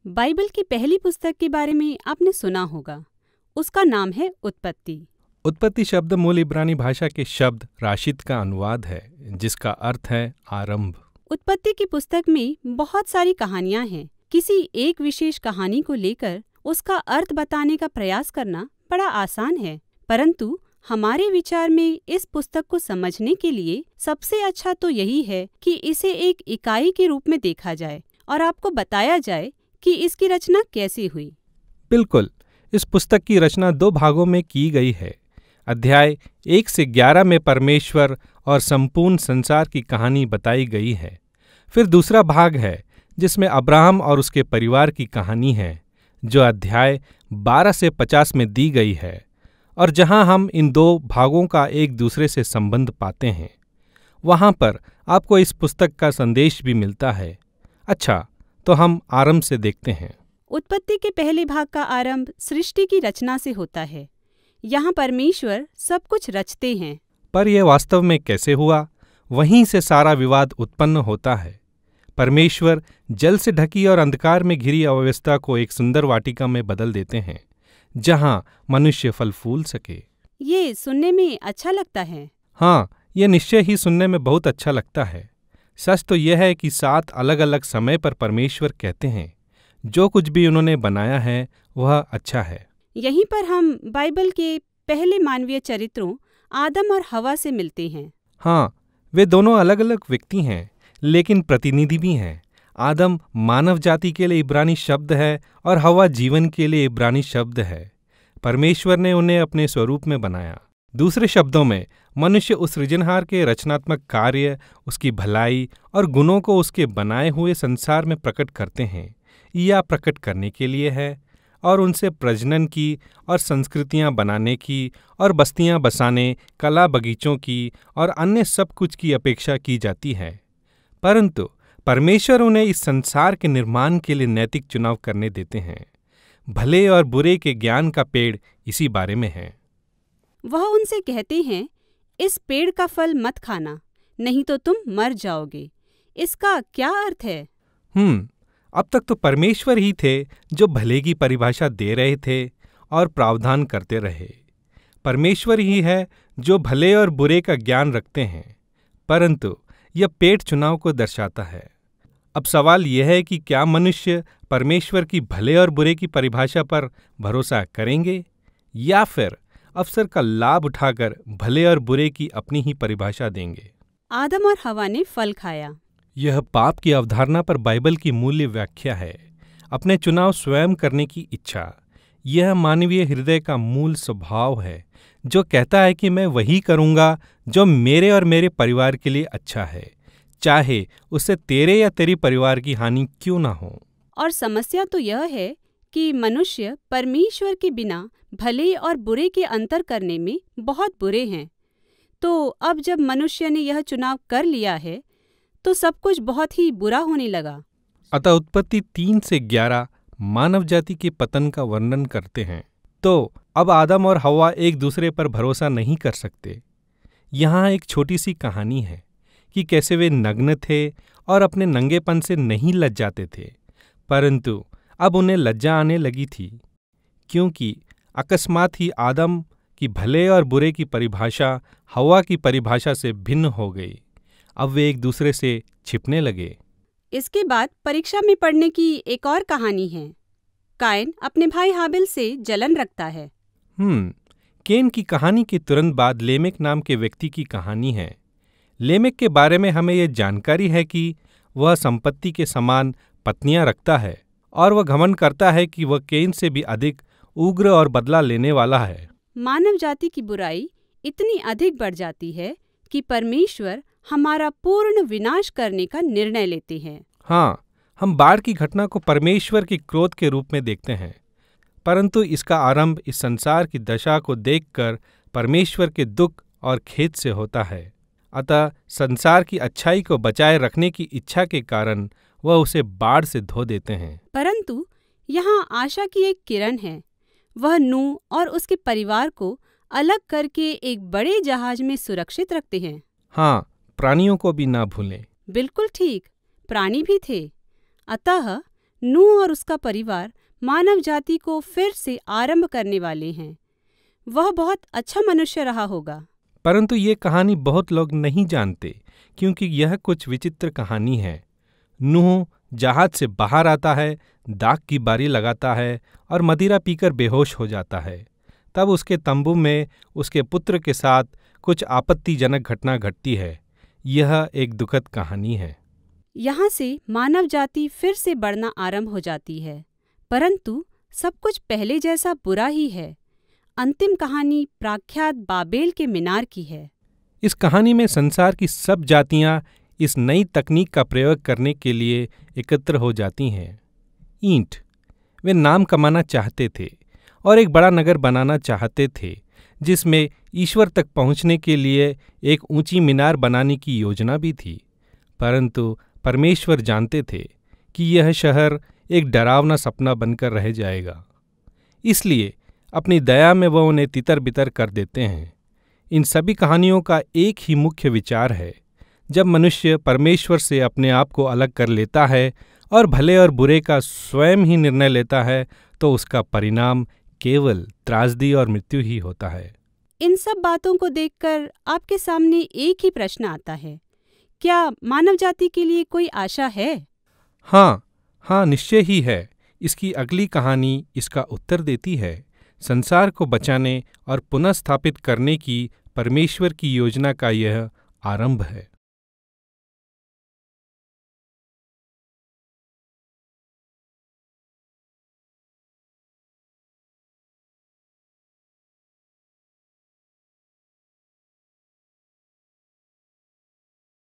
Bible की पहली पुस्तक के बारे में आपने सुना होगा। उसका नाम है उत्पत्ति। उत्पत्ति शब्द मूल इब्रानी भाषा के शब्द राशिद का अनुवाद है, जिसका अर्थ है आरंभ। उत्पत्ति की पुस्तक में बहुत सारी कहानियां हैं। किसी एक विशेष कहानी को लेकर उसका अर्थ बताने का प्रयास करना बड़ा आसान है, परंतु हमारे विचार में इस पुस्तक को समझने के लिए सबसे अच्छा तो यही है कि इसे एक इकाई के रूप में देखा जाए और आपको बताया जाए कि इसकी रचना कैसे हुई। बिल्कुल, इस पुस्तक की रचना 2 भागों में की गई है। अध्याय 1 से 11 में परमेश्वर और संपूर्ण संसार की कहानी बताई गई है। फिर दूसरा भाग है जिसमें अब्राहम और उसके परिवार की कहानी है, जो अध्याय 12 से 50 में दी गई है, और जहां हम इन 2 भागों का एक दूसरे से संबंध पाते हैं। वहां पर आपको इस पुस्तक का संदेश भी मिलता है। अच्छा, तो हम आरंभ से देखते हैं। उत्पत्ति के पहले भाग का आरंभ सृष्टि की रचना से होता है। यहाँ परमेश्वर सब कुछ रचते हैं। पर यह वास्तव में कैसे हुआ, वहीं से सारा विवाद उत्पन्न होता है। परमेश्वर जल से ढकी और अंधकार में घिरी अव्यवस्था को एक सुंदर वाटिका में बदल देते हैं, जहां मनुष्य फल फूल सके। ये सुनने में अच्छा लगता है। हाँ, यह निश्चय ही सुनने में बहुत अच्छा लगता है। सच तो यह है कि 7 अलग अलग समय पर परमेश्वर कहते हैं जो कुछ भी उन्होंने बनाया है वह अच्छा है। यहीं पर हम बाइबल के पहले मानवीय चरित्रों आदम और हवा से मिलते हैं। हाँ, वे दोनों अलग अलग व्यक्ति हैं, लेकिन प्रतिनिधि भी हैं। आदम मानव जाति के लिए इब्रानी शब्द है और हवा जीवन के लिए इब्रानी शब्द है। परमेश्वर ने उन्हें अपने स्वरूप में बनाया। दूसरे शब्दों में, मनुष्य उस सृजनहार के रचनात्मक कार्य, उसकी भलाई और गुणों को उसके बनाए हुए संसार में प्रकट करते हैं या प्रकट करने के लिए है, और उनसे प्रजनन की और संस्कृतियां बनाने की और बस्तियां बसाने, कला बगीचों की और अन्य सब कुछ की अपेक्षा की जाती है। परंतु परमेश्वर उन्हें इस संसार के निर्माण के लिए नैतिक चुनाव करने देते हैं। भले और बुरे के ज्ञान का पेड़ इसी बारे में है। वह उनसे कहते हैं, इस पेड़ का फल मत खाना, नहीं तो तुम मर जाओगे। इसका क्या अर्थ है? अब तक तो परमेश्वर ही थे जो भले की परिभाषा दे रहे थे और प्रावधान करते रहे। परमेश्वर ही है जो भले और बुरे का ज्ञान रखते हैं, परंतु यह पेड़ चुनाव को दर्शाता है। अब सवाल यह है कि क्या मनुष्य परमेश्वर की भले और बुरे की परिभाषा पर भरोसा करेंगे या फिर अवसर का लाभ उठाकर भले और बुरे की अपनी ही परिभाषा देंगे। आदम और हवा ने फल खाया। यह पाप की अवधारणा पर बाइबल की मूल्य व्याख्या है। अपने चुनाव स्वयं करने की इच्छा, यह मानवीय हृदय का मूल स्वभाव है, जो कहता है कि मैं वही करूंगा जो मेरे और मेरे परिवार के लिए अच्छा है, चाहे उससे तेरे या तेरी परिवार की हानि क्यों ना हो। और समस्या तो यह है कि मनुष्य परमेश्वर के बिना भले और बुरे के अंतर करने में बहुत बुरे हैं। तो अब जब मनुष्य ने यह चुनाव कर लिया है, तो सब कुछ बहुत ही बुरा होने लगा। अतः उत्पत्ति 3 से 11 मानव जाति के पतन का वर्णन करते हैं। तो अब आदम और हवा एक दूसरे पर भरोसा नहीं कर सकते। यहाँ एक छोटी सी कहानी है कि कैसे वे नग्न थे और अपने नंगेपन से नहीं लज्जाते थे, परंतु अब उन्हें लज्जा आने लगी थी, क्योंकि अकस्मात ही आदम की भले और बुरे की परिभाषा हवा की परिभाषा से भिन्न हो गई। अब वे एक दूसरे से छिपने लगे। इसके बाद परीक्षा में पढ़ने की एक और कहानी है। कायन अपने भाई हाबिल से जलन रखता है। केन की कहानी के तुरंत बाद लेमेक नाम के व्यक्ति की कहानी है। लेमेक के बारे में हमें यह जानकारी है कि वह संपत्ति के समान पत्नियां रखता है और वह घमंड करता है कि वह केन से भी अधिक उग्र और बदला लेने वाला है। मानव जाति की बुराई इतनी अधिक बढ़ जाती है कि परमेश्वर हमारा पूर्ण विनाश करने का निर्णय लेते हैं। हाँ, हम बाढ़ की घटना को परमेश्वर के क्रोध के रूप में देखते हैं, परंतु इसका आरंभ इस संसार की दशा को देखकर परमेश्वर के दुख और खेद से होता है। अतः संसार की अच्छाई को बचाए रखने की इच्छा के कारण वह उसे बाढ़ से धो देते हैं। परंतु यहाँ आशा की एक किरण है। वह नूह और उसके परिवार को अलग करके एक बड़े जहाज में सुरक्षित रखते हैं। हाँ, प्राणियों को भी ना भूलें। बिल्कुल ठीक, प्राणी भी थे। अतः नूह और उसका परिवार मानव जाति को फिर से आरंभ करने वाले हैं। वह बहुत अच्छा मनुष्य रहा होगा। परंतु ये कहानी बहुत लोग नहीं जानते, क्योंकि यह कुछ विचित्र कहानी है। नूह जहाज से बाहर आता है, दाख की बारी लगाता है और मदिरा पीकर बेहोश हो जाता है। तब उसके तंबू में उसके पुत्र के साथ कुछ आपत्तिजनक घटना घटती है। यह एक दुखद कहानी है। यहाँ से मानव जाति फिर से बढ़ना आरंभ हो जाती है, परंतु सब कुछ पहले जैसा बुरा ही है। अंतिम कहानी प्रख्यात बाबेल के मीनार की है। इस कहानी में संसार की सब जातियां इस नई तकनीक का प्रयोग करने के लिए एकत्र हो जाती हैं। ईंट, वे नाम कमाना चाहते थे और एक बड़ा नगर बनाना चाहते थे, जिसमें ईश्वर तक पहुंचने के लिए एक ऊंची मीनार बनाने की योजना भी थी। परंतु परमेश्वर जानते थे कि यह शहर एक डरावना सपना बनकर रह जाएगा। इसलिए अपनी दया में वह उन्हें तितर बितर कर देते हैं। इन सभी कहानियों का एक ही मुख्य विचार है, जब मनुष्य परमेश्वर से अपने आप को अलग कर लेता है और भले और बुरे का स्वयं ही निर्णय लेता है, तो उसका परिणाम केवल त्रासदी और मृत्यु ही होता है। इन सब बातों को देखकर आपके सामने एक ही प्रश्न आता है, क्या मानव जाति के लिए कोई आशा है? हाँ, निश्चय ही है। इसकी अगली कहानी इसका उत्तर देती है। संसार को बचाने और पुनः स्थापित करने की परमेश्वर की योजना का यह आरंभ है।